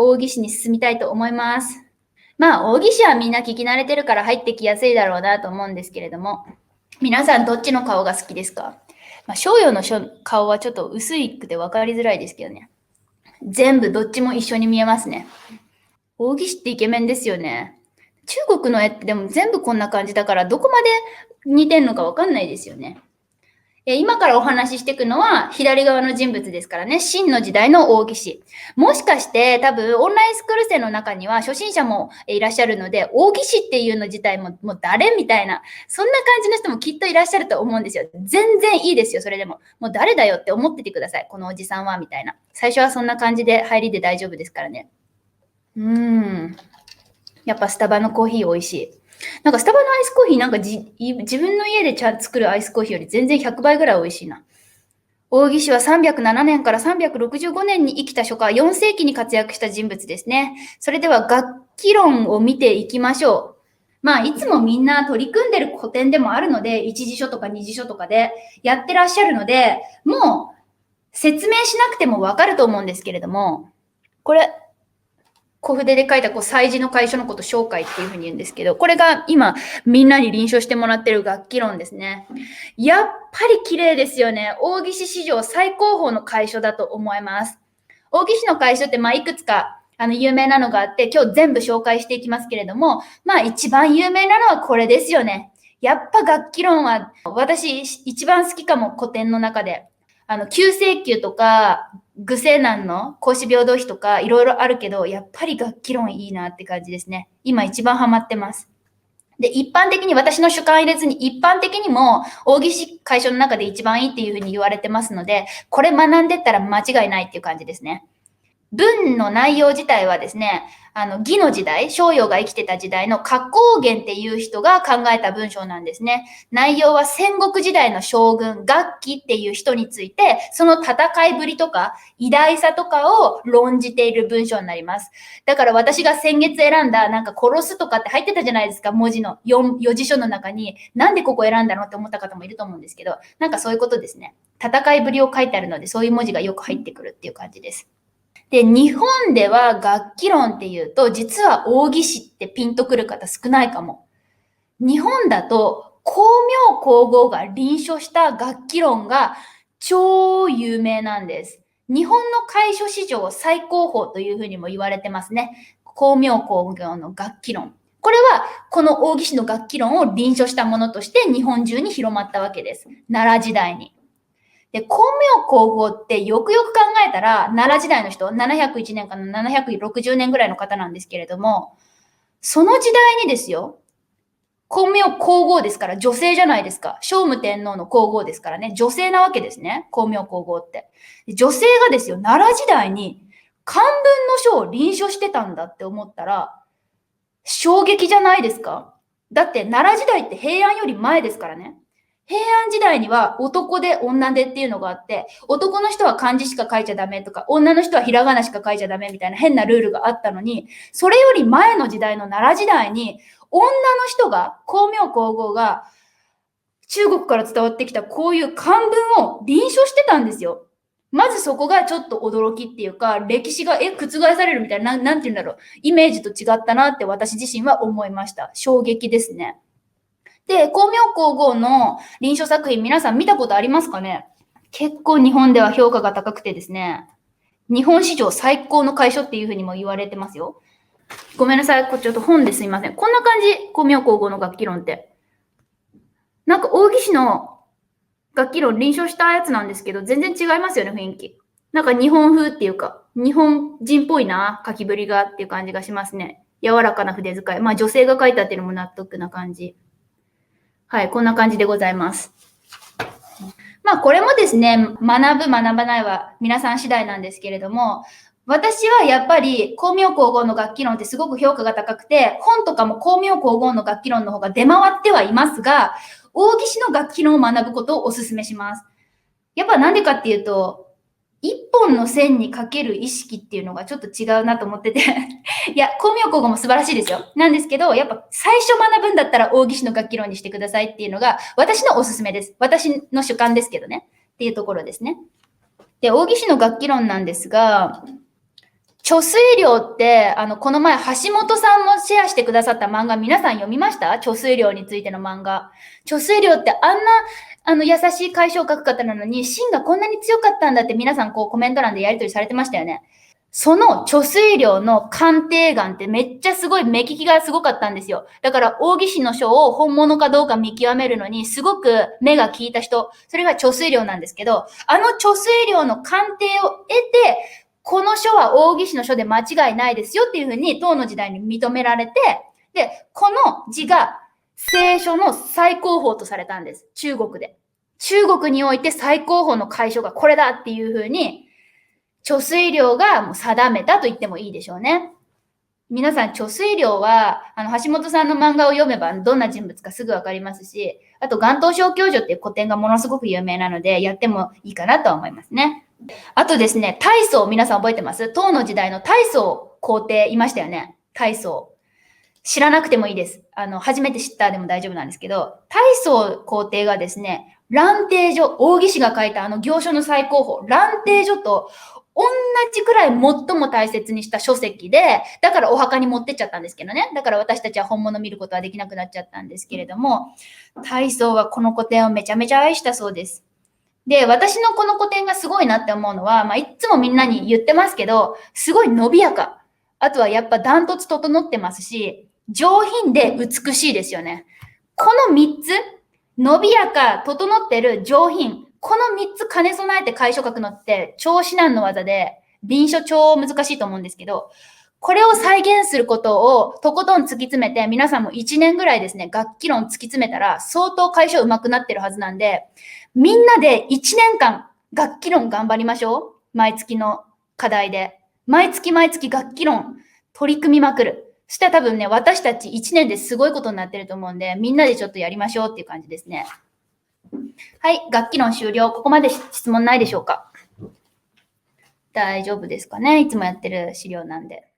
大義士に進みたいと思います。まあ、大義士はみんな聞き慣れてるから入ってきやすいだろうなと思うんですけれども、皆さんどっちの顔が好きですか？まあ、商用の顔はちょっと薄いくて分かりづらいですけどね。全部どっちも一緒に見えますね。大義士ってイケメンですよね。中国の絵ってでも全部こんな感じだからどこまで似てんのか分かんないですよね。今からお話ししていくのは左側の人物ですからね。秦の時代の大義士。もしかして多分オンラインスクール生の中には初心者もいらっしゃるので、大義士っていうの自体もう誰みたいな、そんな感じの人もきっといらっしゃると思うんですよ。全然いいですよ、それでも。もう誰だよって思っててください。このおじさんは、みたいな。最初はそんな感じで入りで大丈夫ですからね。やっぱスタバのコーヒー美味しい。なんかスタバのアイスコーヒーなんか自分の家で作るアイスコーヒーより全然100倍ぐらい美味しいな。大義士は307年から365年に生きた書家、4世紀に活躍した人物ですね。それでは楽器論を見ていきましょう。まあ、いつもみんな取り組んでる古典でもあるので、一次書とか二次書とかでやってらっしゃるので、もう説明しなくてもわかると思うんですけれども、これ、小筆で書いた祭事の楷書のこと紹介っていうふうに言うんですけど、これが今みんなに臨書してもらってる楽器論ですね。やっぱり綺麗ですよね。大義士史上最高峰の楷書だと思います。大義士の楷書っていくつか有名なのがあって、今日全部紹介していきますけれども、一番有名なのはこれですよね。やっぱ楽器論は私一番好きかも、古典の中で。旧請求とか、具世難の孔子平等碑とかいろいろあるけど、やっぱり楽器論いいなって感じですね。今一番ハマってます。で、一般的に私の主観入れずに、一般的にも大義士楷書の中で一番いいっていうふうに言われてますので、これ学んでったら間違いないっていう感じですね。文の内容自体はですね、魏の時代、商鞅が生きてた時代の花崗元っていう人が考えた文章なんですね。内容は戦国時代の将軍、楽器っていう人について、その戦いぶりとか偉大さとかを論じている文章になります。だから私が先月選んだ、なんか殺すとかって入ってたじゃないですか、文字の4字書の中に。なんでここ選んだのって思った方もいると思うんですけど、なんかそういうことですね。戦いぶりを書いてあるので、そういう文字がよく入ってくるっていう感じです。で、日本では楽器論っていうと、実は大義士ってピンとくる方少ないかも。日本だと、光明皇后が臨書した楽器論が超有名なんです。日本の楷書史上最高峰というふうにも言われてますね。光明皇后の楽器論。これは、この大義士の楽器論を臨書したものとして日本中に広まったわけです。奈良時代に。で、光明皇后ってよくよく考えたら、奈良時代の人、701年から760年ぐらいの方なんですけれども、その時代にですよ、光明皇后ですから、女性じゃないですか。聖武天皇の皇后ですからね、女性なわけですね、光明皇后って。女性がですよ、奈良時代に漢文の書を臨書してたんだって思ったら、衝撃じゃないですか？だって奈良時代って平安より前ですからね。平安時代には男で女でっていうのがあって、男の人は漢字しか書いちゃダメとか、女の人はひらがなしか書いちゃダメみたいな変なルールがあったのに、それより前の時代の奈良時代に、女の人が、光明皇后が中国から伝わってきたこういう漢文を臨書してたんですよ。まずそこがちょっと驚きっていうか、歴史が覆されるみたいな、なんて言うんだろう。イメージと違ったなって私自身は思いました。衝撃ですね。で、光明皇后の臨書作品皆さん見たことありますかね？結構日本では評価が高くてですね、日本史上最高の楷書っていうふうにも言われてますよ。ごめんなさい。ちょっと本ですいません。こんな感じ。光明皇后の楽器論って。なんか大義士の楽器論臨書したやつなんですけど、全然違いますよね、雰囲気。なんか日本風っていうか、日本人っぽいな、書きぶりがっていう感じがしますね。柔らかな筆使い。まあ女性が書いたっていうのも納得な感じ。はい、こんな感じでございます。まあこれもですね、学ぶ学ばないは皆さん次第なんですけれども、私はやっぱり光明皇后の楽器論ってすごく評価が高くて、本とかも光明皇后の楽器論の方が出回ってはいますが、大義士の楽器論を学ぶことをお勧めします。やっぱなんでかっていうと、一本の線にかける意識っていうのがちょっと違うなと思ってていや、光明皇后も素晴らしいですよ。なんですけど、やっぱ最初学ぶんだったら大義士の楽器論にしてくださいっていうのが私のおすすめです。私の主観ですけどね。っていうところですね。で、大義士の楽器論なんですが、貯水量って、この前、橋本さんもシェアしてくださった漫画、皆さん読みました？貯水量についての漫画。貯水量ってあんな、優しい解消を書く方なのに、芯がこんなに強かったんだって皆さんこうコメント欄でやり取りされてましたよね。その貯水量の鑑定眼ってめっちゃすごい目利きがすごかったんですよ。だから大岸の書を本物かどうか見極めるのにすごく目が利いた人、それが貯水量なんですけど、あの貯水量の鑑定を得て、この書は大岸の書で間違いないですよっていうふうに唐の時代に認められて、で、この字が聖書の最高峰とされたんです。中国で。中国において最高峰の解書がこれだっていうふうに貯水量がもう定めたと言ってもいいでしょうね。皆さん、貯水量は、橋本さんの漫画を読めばどんな人物かすぐわかりますし、あと、元東小教授っていう古典がものすごく有名なので、やってもいいかなと思いますね。あとですね、大宗、皆さん覚えてます？唐の時代の大宗皇帝いましたよね。大宗。知らなくてもいいです。初めて知ったでも大丈夫なんですけど、大宗皇帝がですね、蘭亭序、大岸が書いた行書の最高峰、蘭亭序と同じくらい最も大切にした書籍で、だからお墓に持ってっちゃったんですけどね。だから私たちは本物見ることはできなくなっちゃったんですけれども、大宗はこの古典をめちゃめちゃ愛したそうです。で、私のこの古典がすごいなって思うのは、いつもみんなに言ってますけど、すごい伸びやか。あとはやっぱダントツ整ってますし、上品で美しいですよね。この3つ、伸びやか、整ってる、上品、この3つ兼ね備えて楷書書くのって超至難の技で、臨書超難しいと思うんですけど、これを再現することをとことん突き詰めて、皆さんも1年ぐらいですね、楽器論突き詰めたら相当楷書上手くなってるはずなんで、みんなで1年間楽器論頑張りましょう。毎月の課題で。毎月毎月楽器論取り組みまくる。そしたら多分ね、私たち1年ですごいことになってると思うんで、みんなでちょっとやりましょうっていう感じですね。はい、楽器論終了。ここまで質問ないでしょうか？大丈夫ですかね？いつもやってる資料なんで。